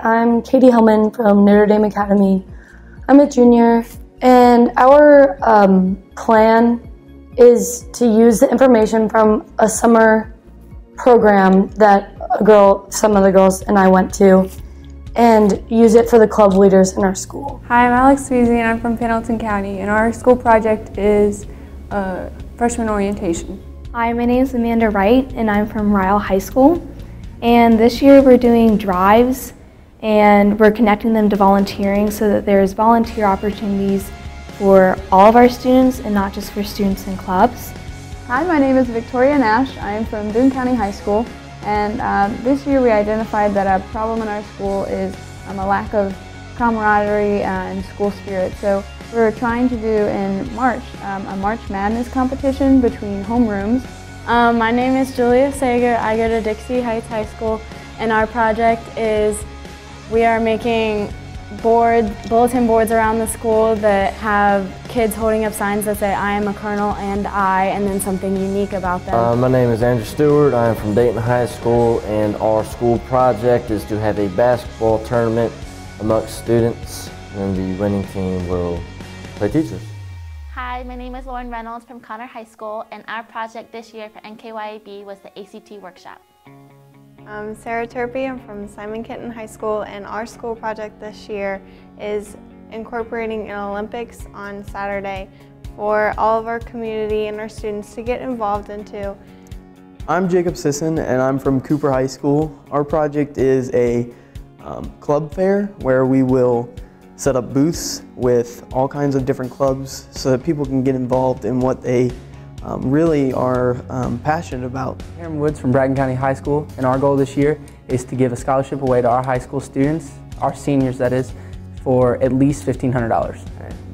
I'm Katie Hellman from Notre Dame Academy. I'm a junior, and our plan is to use the information from a summer program that some of the girls and I went to, and use it for the club leaders in our school. Hi, I'm Alex Sweezy, and I'm from Pendleton County, and our school project is freshman orientation. Hi, my name is Amanda Wright, and I'm from Ryle High School. And this year we're doing drives, and we're connecting them to volunteering so that there's volunteer opportunities for all of our students and not just for students in clubs. Hi, my name is Victoria Nash. I am from Boone County High School, and this year we identified that a problem in our school is a lack of camaraderie and school spirit. So we're trying to do in March a March Madness competition between homerooms. My name is Julia Sager. I go to Dixie Heights High School, and our project is we are making bulletin boards around the school that have kids holding up signs that say I am a colonel and then something unique about them. My name is Andrew Stewart. I am from Dayton High School, and our school project is to have a basketball tournament amongst students, and the winning team will play teachers. Hi, my name is Lauren Reynolds from Connor High School, and our project this year for Nkyab was the ACT workshop. I'm Sarah Turpey. I'm from Simon Kenton High School, and our school project this year is incorporating an Olympics on Saturday for all of our community and our students to get involved into. I'm Jacob Sisson, and I'm from Cooper High School. Our project is a club fair where we will set up booths with all kinds of different clubs so that people can get involved in what they really are passionate about. I'm Woods from Bragg County High School, and our goal this year is to give a scholarship away to our high school students, our seniors that is, for at least $1,500.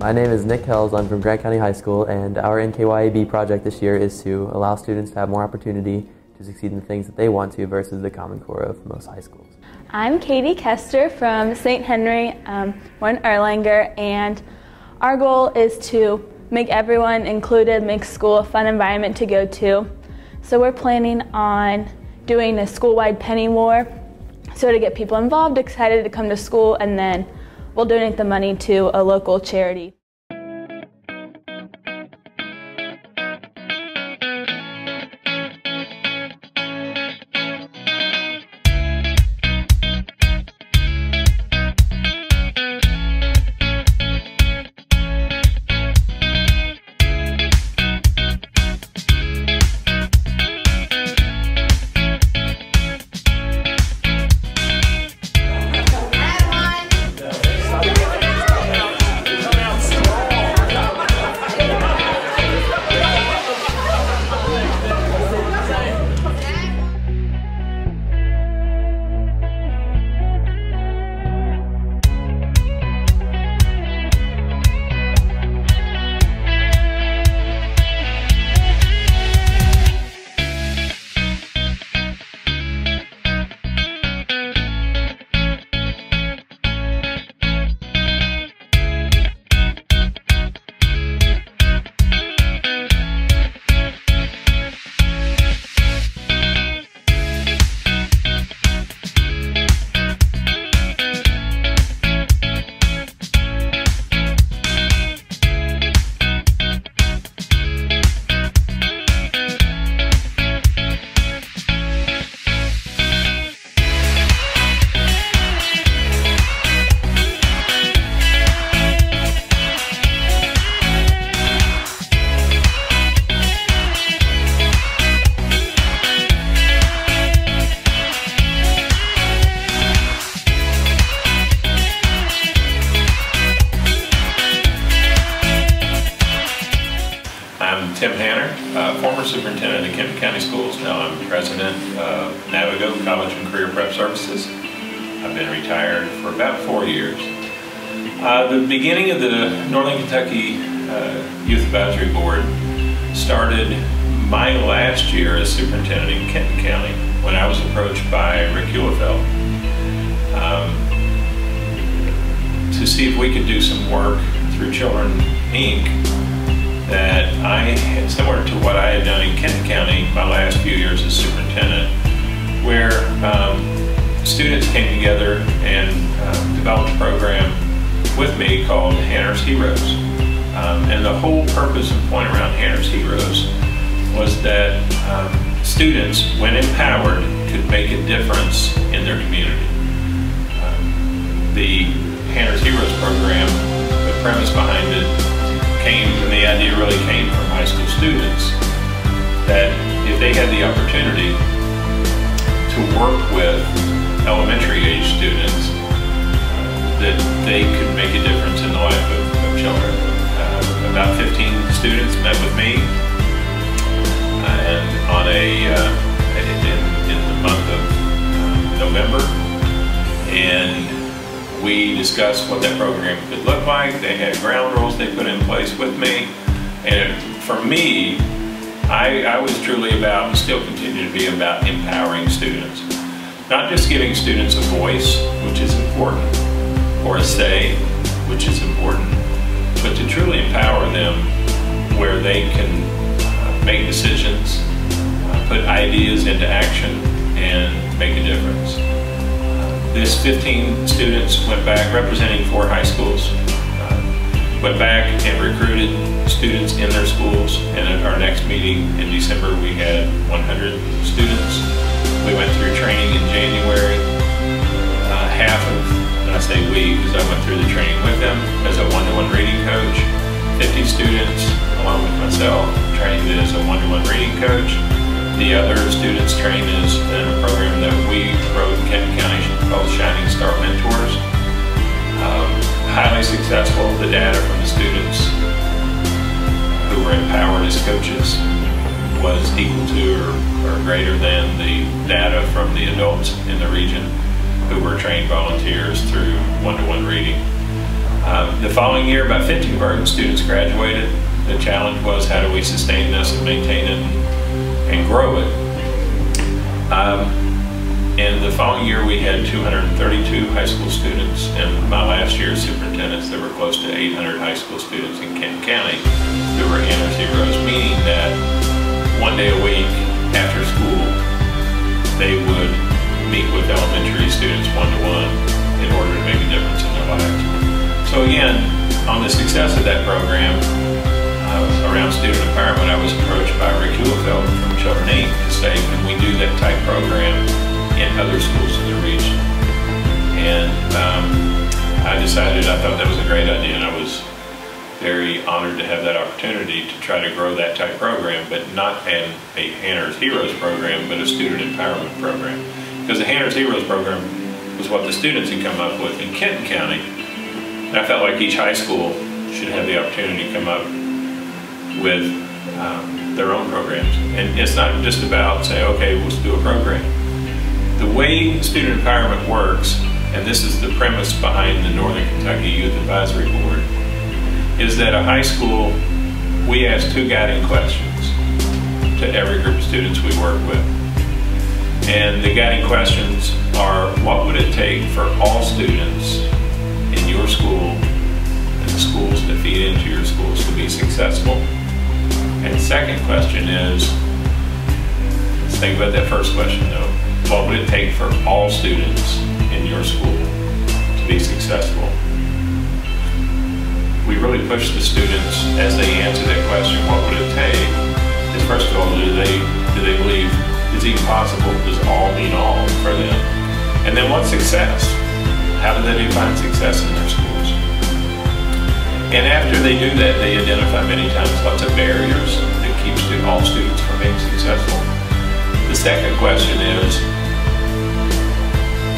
My name is Nick Hells. I'm from Grant County High School, and our NKYAB project this year is to allow students to have more opportunity to succeed in the things that they want to versus the Common Core of most high schools. I'm Katie Kester from St. Henry, we're in Erlanger, and our goal is to make everyone included, make school a fun environment to go to. So we're planning on doing a school-wide penny war, so to get people involved, excited to come to school, and then we'll donate the money to a local charity. Tim Hanner, former superintendent of Kemp County Schools. Now I'm president of Navigo College and Career Prep Services. I've been retired for about 4 years. The beginning of the Northern Kentucky Youth Advisory Board started my last year as superintendent in Kenton County when I was approached by Rick Hewlefeld to see if we could do some work through Children, Inc. that similar to what I had done in Kenton County my last few years as superintendent, where students came together and developed a program with me called Hanner's Heroes. And the whole purpose and point around Hanner's Heroes was that students, when empowered, could make a difference in their community. The Hanner's Heroes program, the premise behind it came, and the idea really came from high school students, that if they had the opportunity to work with elementary age students, that they could make a difference in the life of children. About 15 students met with me, and on in the month of November, and we discussed what that program could look like. They had ground rules they put in place with me, and for me, I was truly about, and still continue to be about, empowering students. Not just giving students a voice, which is important, or a say, which is important, but to truly empower them where they can make decisions, put ideas into action, and make a difference. This 15 students went back, representing 4 high schools, went back and recruited students in their schools, and at our next meeting in December we had 100 students. We went through training in January. Half of, and I say we because I went through the training with them as a one-to-one reading coach. 50 students, along with myself, trained as a one-to-one reading coach. The other students trained as in a program that we wrote in Kenton County called Shining Star Mentors. Highly successful. The data from the students who were empowered as coaches was equal to or greater than the data from the adults in the region who were trained volunteers through one-to-one reading. The following year, about 50 of our students graduated. The challenge was, how do we sustain this and maintain it and grow it? And the following year, we had 232 high school students. And my last year as superintendent, there were close to 800 high school students in Kenton County who were Hanner's Heroes, meaning that one day a week after school, they would meet with elementary students one-to-one in order to make a difference in their lives. So again, on the success of that program around student empowerment, I was approached by Rick Hewlefeld from Children Inc. to say, can we do that type program in other schools in the region? And I decided, I thought that was a great idea, and I was very honored to have that opportunity to try to grow that type program, but not a Hanner's Heroes program, but a student empowerment program. Because the Hanner's Heroes program was what the students had come up with in Kenton County. And I felt like each high school should have the opportunity to come up with their own programs. And it's not just about saying, okay, let's do a program. The way student empowerment works, and this is the premise behind the Northern Kentucky Youth Advisory Board, is that a high school, we ask 2 guiding questions to every group of students we work with. And the guiding questions are, what would it take for all students in your school and the schools that feed into your schools to be successful? And the second question is, let's think about that first question though. What would it take for all students in your school to be successful? We really push the students as they answer that question, what would it take? Is first of all, do they believe it's even possible? Does all mean all for them? And then what's success? How do they define success in their schools? And after they do that, they identify many times lots of barriers that keep all students from being successful. The second question is,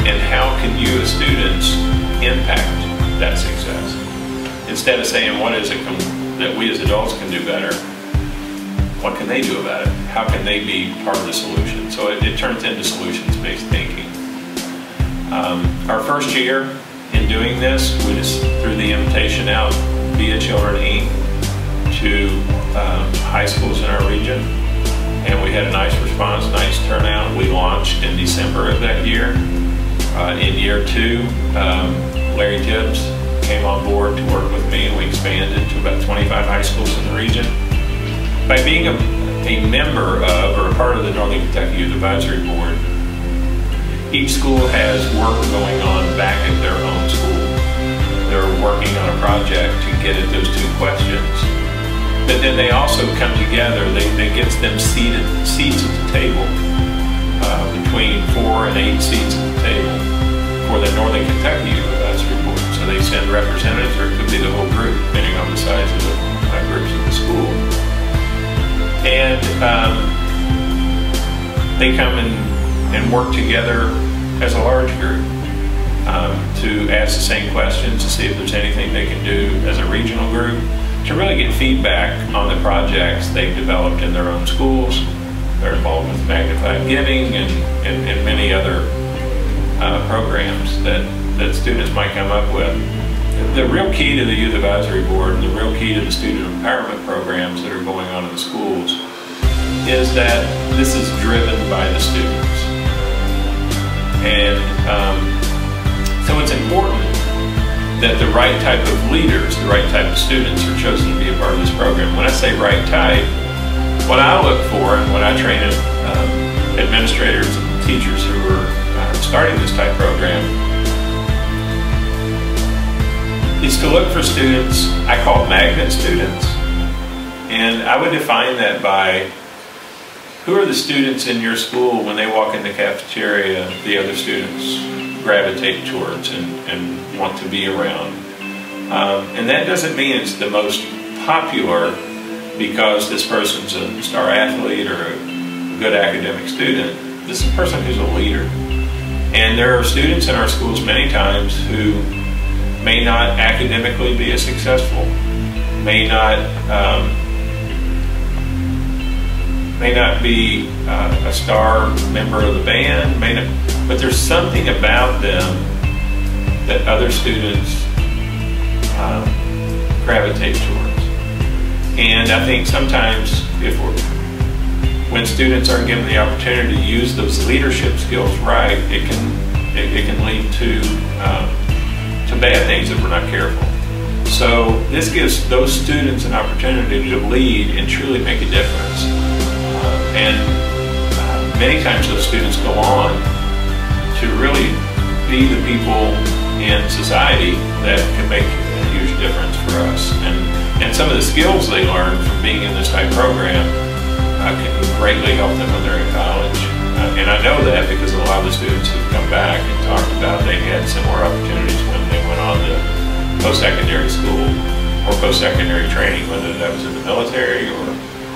and how can you as students impact that success? Instead of saying, what is it that we as adults can do better, what can they do about it? How can they be part of the solution? So it turns into solutions-based thinking. Our first year in doing this, we just threw the invitation out via Children Inc. to high schools in our region, and we had a nice response, nice turnout. We launched in December of that year. In year 2, Larry Tibbs came on board to work with me, and we expanded to about 25 high schools in the region. By being a member of or a part of the Northern Kentucky Youth Advisory Board, Each school has work going on back at their own school. They're working on a project to get at those two questions. But then they also come together, they get them seats at the table, between 4 and 8 seats at the table for the Northern Kentucky Youth Advisory Board. So they send representatives, or it could be the whole group, depending on the size of the groups of the school. And they come and work together as a large group to ask the same questions, to see if there's anything they can do as a regional group, to really get feedback on the projects they've developed in their own schools. They're involved with Magnified Giving and many other programs that students might come up with. The real key to the Youth Advisory Board and the real key to the student empowerment programs that are going on in the schools is that this is driven by the students. And so it's important that the right type of leaders, the right type of students are chosen to be a part of this program. When I say right type, what I look for and what I train administrators and teachers who are starting this type program is to look for students I call magnet students. And I would define that by who are the students in your school when they walk in the cafeteria the other students gravitate towards and want to be around. And that doesn't mean it's the most popular because this person's a star athlete or a good academic student. This is a person who's a leader. And there are students in our schools many times who may not academically be as successful, may not be a star member of the band, but there's something about them that other students gravitate towards. And I think sometimes when students aren't given the opportunity to use those leadership skills right, it can lead to bad things if we're not careful. So this gives those students an opportunity to lead and truly make a difference. Many times those students go on to really be the people in society that can make a huge difference for us. And some of the skills they learn from being in this type program can greatly help them when they're in college. And I know that because a lot of the students have come back and talked about they had similar opportunities when they went on to post-secondary school or post-secondary training, whether that was in the military or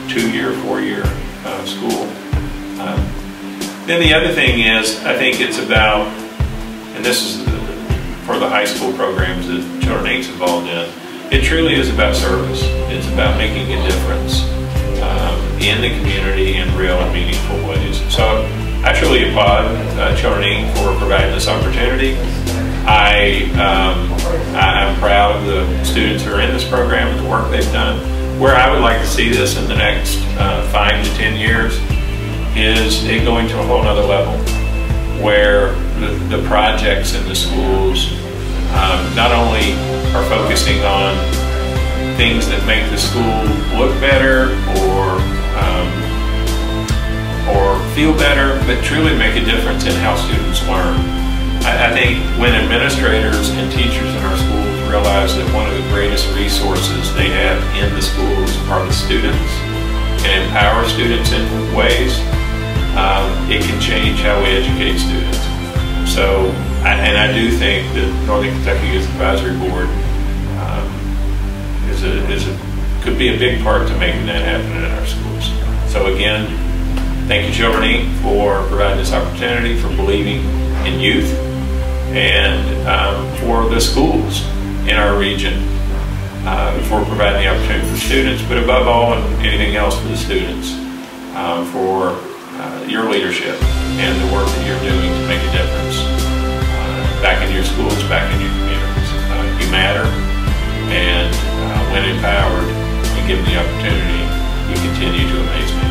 2-year, 4-year school. Then the other thing is, I think it's about, and this is for the high school programs that Children Inc. is involved in, it truly is about service. It's about making a difference in the community in real and meaningful ways. So I truly applaud Children Inc. for providing this opportunity. I'm proud of the students who are in this program and the work they've done. Where I would like to see this in the next 5 to 10 years is it going to a whole other level, where the projects in the schools not only are focusing on things that make the school look better or feel better, but truly make a difference in how students learn. I think when administrators and teachers in our schools realize that one of the greatest resources they have in the schools are the students and empower students in ways, it can change how we educate students. So, and I do think that Northern Kentucky Youth Advisory Board could be a big part to making that happen in our schools. So again, thank you Children Inc. for providing this opportunity, for believing in youth, and for the schools in our region, for providing the opportunity for students, but above all and anything else for the students, for your leadership and the work that you're doing to make a difference back in your schools, back in your communities. You matter, and when empowered and given the opportunity, you continue to amaze me.